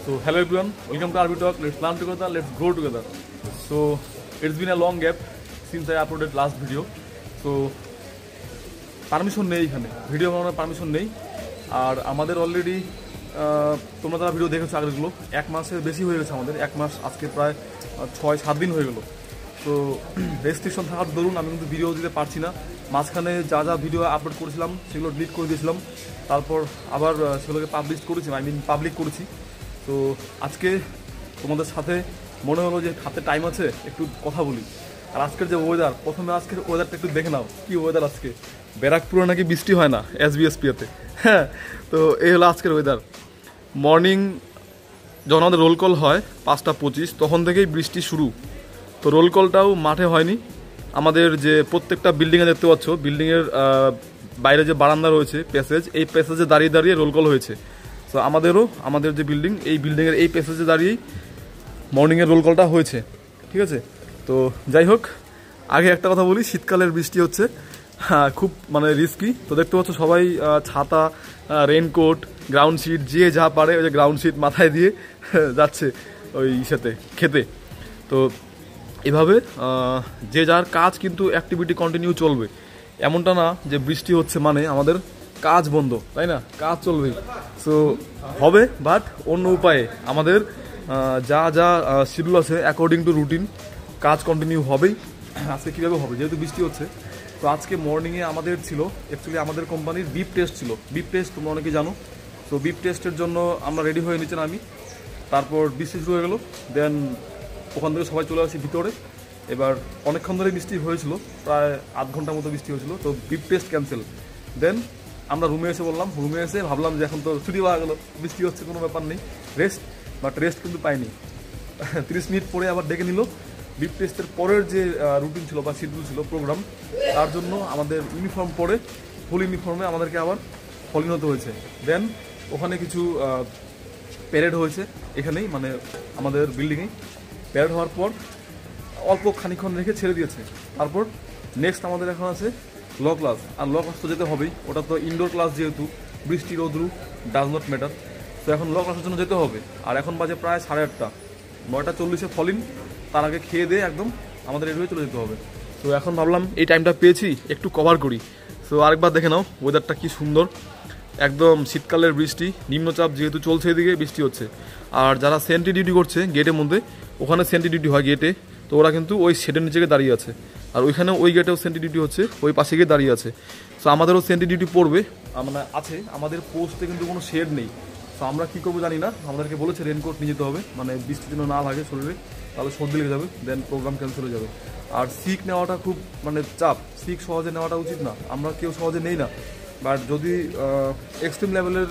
So hello everyone, welcome to RB Talk. Let's plan together, let's grow together. So it's been a long gap since I uploaded last video. So permission নেই, এখানে video বানানোর permission নেই। আর আমাদের already তোমরা যারা video দেখেছো আগেরগুলো 1 মাসের বেশি হয়ে গেছে আমাদের, 1 মাস আজকে প্রায় 6-7 দিন হয়ে গেলো। তো রেস্ট্রিকশন থাকার দরুন আমি কিন্তু ভিডিও দিতে পারছি না। মাঝখানে যা যা ভিডিও আপলোড করেছিলাম সেগুলো ডিলিট করে দিয়েছিলাম, তারপর আবার সেগুলোকে পাবলিক করেছি। তো আজকে তোমাদের সাথে মনে হলো যে হাতে টাইম আছে, একটু কথা বলি। আর আজকের যে ওয়েদার, প্রথমে আজকের ওয়েদারটা একটু দেখে নাও, কি ওয়েদার আজকে। ব্যারাকপুরে নাকি বৃষ্টি হয় না SBSP-তে, হ্যাঁ। তো এই হলো আজকের ওয়েদার। মর্নিং যখন আমাদের রোল কল হয় 5টা 25, তখন থেকেই বৃষ্টি শুরু। তো রোল কলটাও মাঠে হয়নি, আমাদের যে প্রত্যেকটা বিল্ডিংয়ে দেখতে পাচ্ছ, বিল্ডিংয়ের বাইরে যে বারান্দা রয়েছে প্যাসেজ, এই প্যাসেজে দাঁড়িয়ে দাঁড়িয়ে রোল কল হয়েছে। তো আমাদের যে বিল্ডিং, এই বিল্ডিংয়ের এই প্যাসেজে দাঁড়িয়েই মর্নিংয়ের রোল কলটা হয়েছে, ঠিক আছে। তো যাই হোক, আগে একটা কথা বলি, শীতকালের বৃষ্টি হচ্ছে, হ্যাঁ, খুব মানে রিস্কি। তো দেখতে পাচ্ছ সবাই ছাতা, রেইনকোট, গ্রাউন্ড শিট, যে যা পারে ওই যে গ্রাউন্ড শিট মাথায় দিয়ে যাচ্ছে ওই সাথে খেতে। তো এভাবে যে যার কাজ কিন্তু অ্যাক্টিভিটি কন্টিনিউ চলবে, এমনটা না যে বৃষ্টি হচ্ছে মানে আমাদের কাজ বন্ধ, তাই না? কাজ চলবেই। সো হবে, বাট অন্য উপায়ে আমাদের যা যা শিডিউল আছে অ্যাকর্ডিং টু রুটিন কাজ কন্টিনিউ হবেই। আজকে কীভাবে হবে, যেহেতু বৃষ্টি হচ্ছে। তো আজকে মর্নিংয়ে আমাদের ছিল অ্যাকচুয়ালি আমাদের কোম্পানির বিপ টেস্ট ছিল। বিপ টেস্ট তোমরা অনেকে জানো। তো বিপ টেস্টের জন্য আমরা রেডি হয়ে নিচে নামি, তারপর বৃষ্টি শুরু হয়ে গেলো। দেন ওখান থেকে সবাই চলে আসি ভিতরে। এবার অনেকক্ষণ ধরে বৃষ্টি হয়েছিল, প্রায় আধ ঘন্টার মতো বৃষ্টি হয়েছিল। তো বিপ টেস্ট ক্যান্সেল। দেন আমরা রুমে এসে ভাবলাম যে এখন তো ছুটি পাওয়া গেলো, বৃষ্টি হচ্ছে, কোনো ব্যাপার নেই, রেস্ট। বাট রেস্ট কিন্তু পাইনি। 30 মিনিট পরে আবার ডেকে নিল। বিপ টেস্টের পরের যে রুটিন ছিল বা শিডিউল ছিল প্রোগ্রাম, তার জন্য আমাদের ইউনিফর্ম পরে ফুল ইউনিফর্মে আমাদেরকে আবার ফলিন হতে হয়েছে। দেন ওখানে কিছু প্যারেড হয়েছে এখানেই, মানে আমাদের বিল্ডিংয়েই। প্যারেড হওয়ার পর অল্প খানিক্ষণ রেখে ছেড়ে দিয়েছে। তারপর নেক্সট আমাদের এখন আছে ল ক্লাস। আর ল ক্লাস তো যেতে হবেই, ওটা তো ইনডোর ক্লাস, যেহেতু বৃষ্টি রোদ্রু ডাজ নট ম্যাটার। তো এখন ল ক্লাসের জন্য যেতে হবে। আর এখন বাজে প্রায় 8:30, 9:40 ফলিন। তার আগে খেয়ে দিয়ে একদম আমাদের রেডি হয়ে চলে যেতে হবে। তো এখন ভাবলাম এই টাইমটা পেয়েছি, একটু কভার করি। সো আরেকবার দেখে নাও ওয়েদারটা কি সুন্দর, একদম শীতকালের বৃষ্টি। নিম্নচাপ যেহেতু চলছে, এদিকে বৃষ্টি হচ্ছে। আর যারা সেন্ট্রি ডিউটি করছে গেটের মধ্যে, ওখানে সেন্ট্রি ডিউটি হয় গেটে, তো ওরা কিন্তু ওই শেডের নিচে দাঁড়িয়ে আছে। আর ওইখানে ওই গেটেও সেন্ট্রি ডিউটি হচ্ছে, ওই পাশে গিয়ে দাঁড়িয়ে আছে। সো আমাদেরও সেন্ট্রি ডিউটি পড়বে, মানে আছে। আমাদের পোস্টে কিন্তু কোনো শেড নেই। তো আমরা কী করবো জানি না। আমাদেরকে বলেছে রেনকোট নিয়ে যেতে হবে, মানে বৃষ্টির জন্য না লাগে শরীরে, তাহলে সর্দি লেগে যাবে, দেন প্রোগ্রাম ক্যান্সেল হয়ে যাবে। আর সিক নেওয়াটা খুব মানে চাপ, সিক সহজে নেওয়াটা উচিত না, আমরা কেউ সহজে নেই না। বাট যদি এক্সট্রিম লেভেলের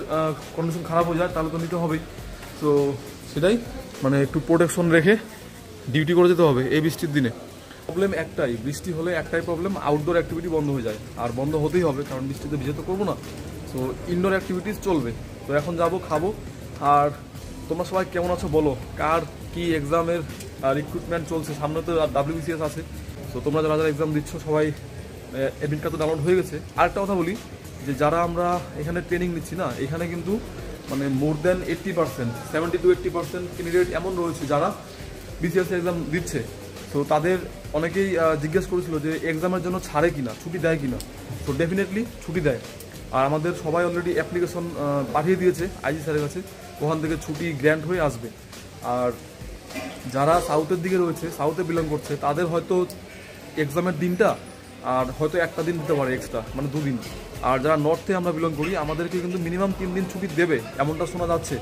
কন্ডিশন খারাপ হয়ে যায় তাহলে তো নিতে হবেই। তো সেটাই, মানে একটু প্রোটেকশন রেখে ডিউটি করে যেতে হবে এই বৃষ্টির দিনে। প্রবলেম একটাই, বৃষ্টি হলে একটাই প্রবলেম, আউটডোর অ্যাক্টিভিটি বন্ধ হয়ে যায়। আর বন্ধ হতেই হবে, কারণ বৃষ্টিতে ভিজে তো করবো না। সো ইনডোর অ্যাক্টিভিটিস চলবে। তো এখন যাবো, খাবো। আর তোমরা সবাই কেমন আছো বলো, কার কি এক্সামের রিক্রুটমেন্ট চলছে, সামনে তো WBCS আছে। তো তোমরা যারা যারা এক্সাম দিচ্ছ সবাই অ্যাডমিট কার্ড তো ডাউনলোড হয়ে গেছে। আরেকটা কথা বলি, যে যারা আমরা এখানে ট্রেনিং নিচ্ছি না, এখানে কিন্তু মানে মোর দ্যান 80%, 70-80% ক্যান্ডিডেট এমন রয়েছে যারা BCS এক্সাম দিচ্ছে। তো তাদের অনেকেই জিজ্ঞেস করেছিল যে এক্সামের জন্য ছাড়ে কিনা, ছুটি দেয় কিনা। তো ডেফিনেটলি ছুটি দেয়। আর আমাদের সবাই অলরেডি অ্যাপ্লিকেশন পাঠিয়ে দিয়েছে IG স্যারের কাছে, ওখান থেকে ছুটি গ্র্যান্ট হয়ে আসবে। আর যারা সাউথের দিকে রয়েছে, সাউথে বিলং করছে, তাদের হয়তো এক্সামের দিনটা আর হয়তো একটা দিন দিতে পারে এক্সট্রা, মানে 2 দিন। আর যারা নর্থে আমরা বিলং করি, আমাদেরকে কিন্তু মিনিমাম 3 দিন ছুটি দেবে, এমনটা শোনা যাচ্ছে।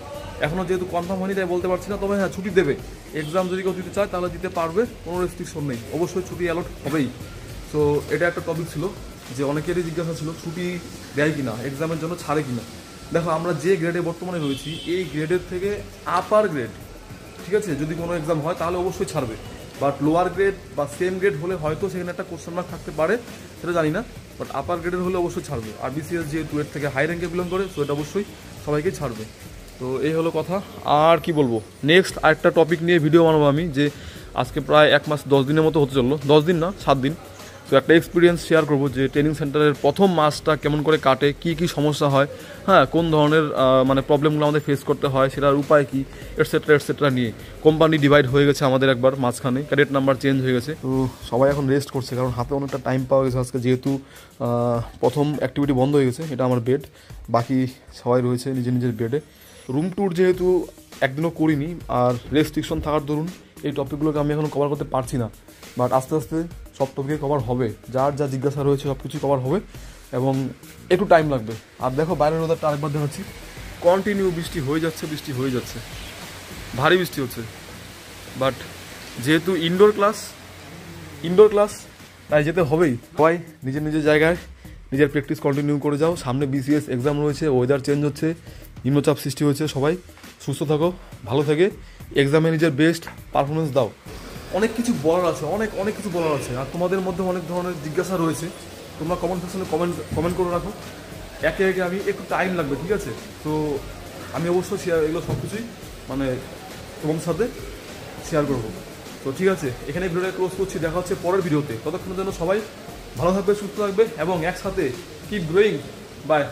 এখনও যেহেতু কনফার্ম হয়নি তাই বলতে পারছি না, তবে হ্যাঁ ছুটি দেবে। এক্সাম যদি কেউ দিতে চায় তাহলে দিতে পারবে, কোনো রেস্ট্রিকশন নেই, অবশ্যই ছুটি অ্যালট হবেই। তো এটা একটা টপিক ছিল, যে অনেকেরই জিজ্ঞাসা ছিল ছুটি দেয় কিনা, এক্সামের জন্য ছাড়ে কিনা। দেখো, আমরা যে গ্রেডে বর্তমানে রয়েছি, এই গ্রেডের থেকে আপার গ্রেড, ঠিক আছে, যদি কোনো এক্সাম হয় তাহলে অবশ্যই ছাড়বে। বাট লোয়ার গ্রেড বা সেম গ্রেড হলে হয়তো সেখানে একটা কোশ্চেন মার্ক থাকতে পারে, সেটা জানি না। বাট আপার গ্রেডের হলে অবশ্যই ছাড়বে। আর BCS যেহেতু এর থেকে হাই র্যাঙ্কে বিলং করে, সো এটা অবশ্যই সবাইকেই ছাড়বে। তো এই হলো কথা। আর কি বলবো, নেক্সট আরেকটা টপিক নিয়ে ভিডিও বানাবো আমি, যে আজকে প্রায় 1 মাস 10 দিনের মতো হতে চললো, 10 দিন না 7 দিন। তো তো একটা এক্সপিরিয়েন্স শেয়ার করবো যে ট্রেনিং সেন্টারের প্রথম মাসটা কেমন করে কাটে, কী কী সমস্যা হয়, হ্যাঁ কোন ধরনের মানে প্রবলেমগুলো আমাদের ফেস করতে হয়, সেটার উপায় কী, এটসেট্রা নিয়ে। কোম্পানি ডিভাইড হয়ে গেছে আমাদের একবার মাঝখানে, ক্যাডেট নাম্বার চেঞ্জ হয়ে গেছে। তো সবাই এখন রেস্ট করছে, কারণ হাতে অনেকটা টাইম পাওয়া গেছে আজকে, যেহেতু প্রথম অ্যাক্টিভিটি বন্ধ হয়ে গেছে। এটা আমার বেড, বাকি সবাই রয়েছে নিজের নিজের বেডে। রুম ট্যুর যেহেতু একদিনও করিনি, আর রেস্ট্রিকশন থাকার দরুন এই টপিকগুলোকে আমি এখন কভার করতে পারছি না, বাট আস্তে আস্তে সব টপিকে কভার হবে। যার যা জিজ্ঞাসা রয়েছে সব কিছুই কভার হবে, এবং একটু টাইম লাগবে। আর দেখো বাইরের ওয়েদারটা আরেকবার দেখাচ্ছি, কন্টিনিউ বৃষ্টি হয়ে যাচ্ছে, ভারী বৃষ্টি হচ্ছে। বাট যেহেতু ইনডোর ক্লাস তাই যেতে হবেই। সবাই নিজের নিজের জায়গায় নিজের প্র্যাকটিস কন্টিনিউ করে যাও। সামনে বিসিএস এক্সাম রয়েছে, ওয়েদার চেঞ্জ হচ্ছে, নিম্নচাপ সৃষ্টি হয়েছে। সবাই সুস্থ থাকো, ভালো থেকে এক্সামে নিজের বেস্ট পারফরমেন্স দাও। অনেক কিছু বলার আছে, অনেক কিছু বলার আছে, আর তোমাদের মধ্যে অনেক ধরনের জিজ্ঞাসা রয়েছে। তোমরা কমেন্ট সেকশনে কমেন্ট করে রাখো, একে একে আমি একটু টাইম লাগবে, ঠিক আছে? তো আমি অবশ্যই এগুলো সব কিছুই মানে তোমাদের সাথে শেয়ার করবো। তো ঠিক আছে, এখানে ভিডিওটা ক্লোজ করছি, দেখা হচ্ছে পরের ভিডিওতে। ততক্ষণের জন্য সবাই ভালো থাকবে, সুস্থ থাকবে, এবং একসাথে কিপ গ্রোয়িং। বাই।